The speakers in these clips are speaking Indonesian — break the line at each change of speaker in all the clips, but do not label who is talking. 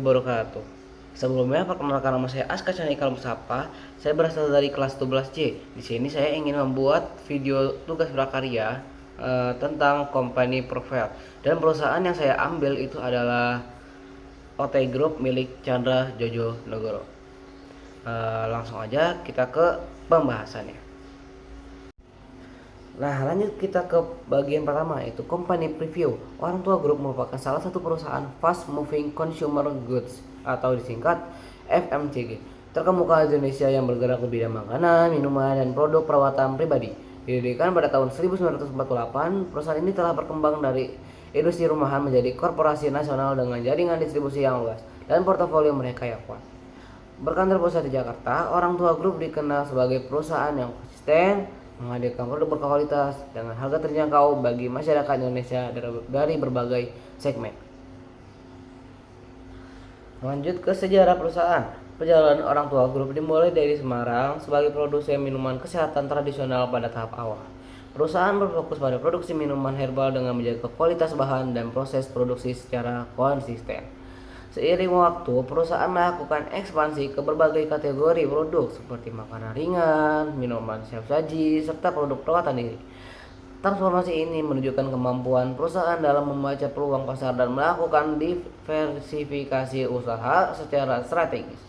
wabarakatuh. Sebelumnya, perkenalkan nama saya Aska Canikal Musapa. Saya berasal dari kelas 12C. Di sini saya ingin membuat video tugas prakarya tentang company profile. Dan perusahaan yang saya ambil itu adalah OT Group milik Chandra Jojo Negoro. Langsung aja kita ke pembahasannya. Nah, lanjut kita ke bagian pertama, yaitu company preview. Orang Tua Group merupakan salah satu perusahaan fast moving consumer goods atau disingkat FMCG terkemuka di Indonesia yang bergerak di bidang makanan, minuman, dan produk perawatan pribadi. Didirikan pada tahun 1948, perusahaan ini telah berkembang dari industri rumahan menjadi korporasi nasional dengan jaringan distribusi yang luas dan portofolio mereka yang kuat. Berkantor pusat di Jakarta, Orang Tua Group dikenal sebagai perusahaan yang konsisten, menghadirkan produk berkualitas dengan harga terjangkau bagi masyarakat Indonesia dari berbagai segmen. Lanjut ke sejarah perusahaan. Perjalanan Orang Tua Group dimulai dari Semarang sebagai produsen minuman kesehatan tradisional pada tahap awal. Perusahaan berfokus pada produksi minuman herbal dengan menjaga kualitas bahan dan proses produksi secara konsisten. Seiring waktu, perusahaan melakukan ekspansi ke berbagai kategori produk seperti makanan ringan, minuman siap saji, serta produk perawatan diri. Transformasi ini menunjukkan kemampuan perusahaan dalam membaca peluang pasar dan melakukan diversifikasi usaha secara strategis.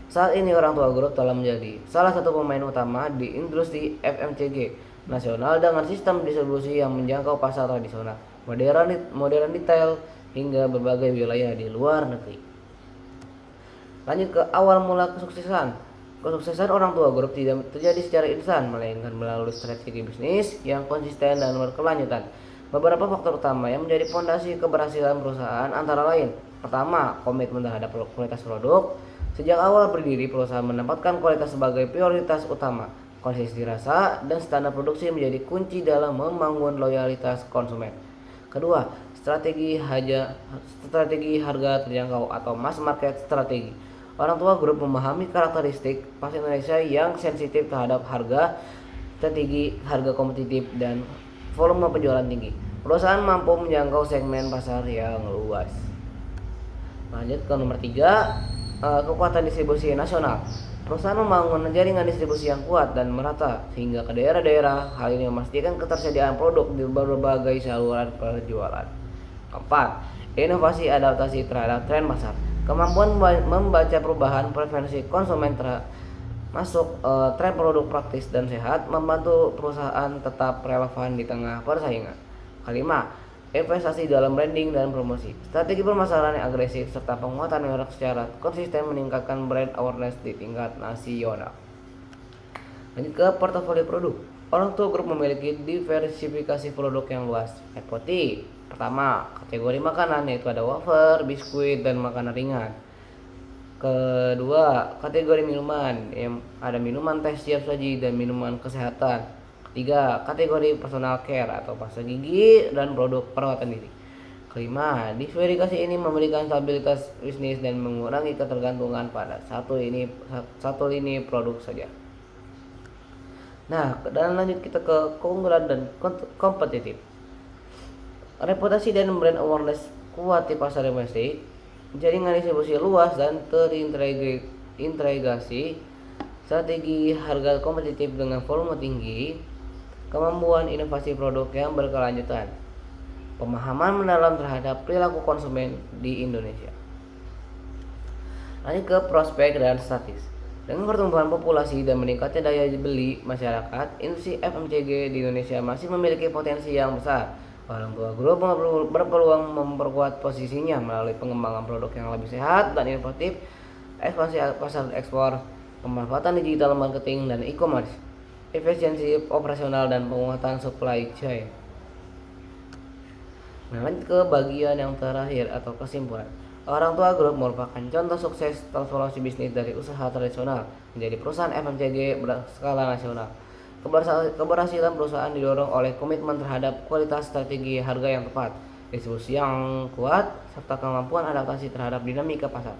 Saat ini Orang Tua Group telah menjadi salah satu pemain utama di industri FMCG nasional dengan sistem distribusi yang menjangkau pasar tradisional, modern detail, hingga berbagai wilayah di luar negeri. Lanjut ke awal mula kesuksesan. Kesuksesan Orang Tua Group tidak terjadi secara instan, melainkan melalui strategi bisnis yang konsisten dan berkelanjutan. Beberapa faktor utama yang menjadi fondasi keberhasilan perusahaan antara lain: pertama, komitmen terhadap kualitas produk. Sejak awal berdiri, perusahaan menempatkan kualitas sebagai prioritas utama. Konsistensi rasa dan standar produksi menjadi kunci dalam membangun loyalitas konsumen. Kedua, strategi harga terjangkau atau mass market strategi. Orang Tua Group memahami karakteristik pasar Indonesia yang sensitif terhadap harga, strategi harga kompetitif, dan volume penjualan tinggi. Perusahaan mampu menjangkau segmen pasar yang luas. Lanjut ke nomor 3, kekuatan distribusi nasional. Perusahaan membangun jaringan distribusi yang kuat dan merata sehingga ke daerah-daerah. Hal ini memastikan ketersediaan produk di berbagai saluran penjualan. Keempat, inovasi adaptasi terhadap tren pasar. Kemampuan membaca perubahan preferensi konsumen masuk tren produk praktis dan sehat membantu perusahaan tetap relevan di tengah persaingan. Kelima, investasi dalam branding dan promosi. Strategi pemasaran yang agresif serta penguatan merek secara konsisten meningkatkan brand awareness di tingkat nasional. Lanjut ke portofolio produk. Orang Tua Group memiliki diversifikasi produk yang luas. Seperti pertama, kategori makanan, yaitu ada wafer, biskuit, dan makanan ringan. Kedua, kategori minuman, yang ada minuman teh siap saji dan minuman kesehatan. Ketiga, kategori personal care atau pasta gigi dan produk perawatan diri. Kelima, diversifikasi ini memberikan stabilitas bisnis dan mengurangi ketergantungan pada satu lini produk saja. Nah, dan lanjut kita ke keunggulan dan kompetitif. Reputasi dan brand awareness kuat di pasar domestik, jaringan distribusi luas dan terintegrasi, strategi harga kompetitif dengan volume tinggi, kemampuan inovasi produk yang berkelanjutan, pemahaman mendalam terhadap perilaku konsumen di Indonesia. Lanjut ke prospek dan statis. Dengan pertumbuhan populasi dan meningkatnya daya beli masyarakat, industri FMCG di Indonesia masih memiliki potensi yang besar. Orang Tua Group berpeluang memperkuat posisinya melalui pengembangan produk yang lebih sehat dan inovatif, ekspansi pasar ekspor, pemanfaatan digital marketing dan e-commerce, efisiensi operasional, dan penguatan supply chain. Nah, lanjut ke bagian yang terakhir atau kesimpulan. Orang Tua Group merupakan contoh sukses transformasi bisnis dari usaha tradisional menjadi perusahaan FMCG berskala nasional. Keberhasilan perusahaan didorong oleh komitmen terhadap kualitas, strategi harga yang tepat, distribusi yang kuat, serta kemampuan adaptasi terhadap dinamika pasar.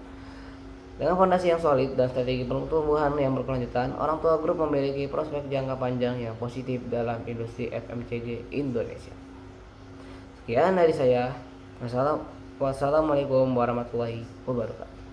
Dengan fondasi yang solid dan strategi pertumbuhan yang berkelanjutan, Orang Tua Group memiliki prospek jangka panjang yang positif dalam industri FMCG Indonesia. Sekian dari saya. Wassalamualaikum Wassalamualaikum warahmatullahi wabarakatuh.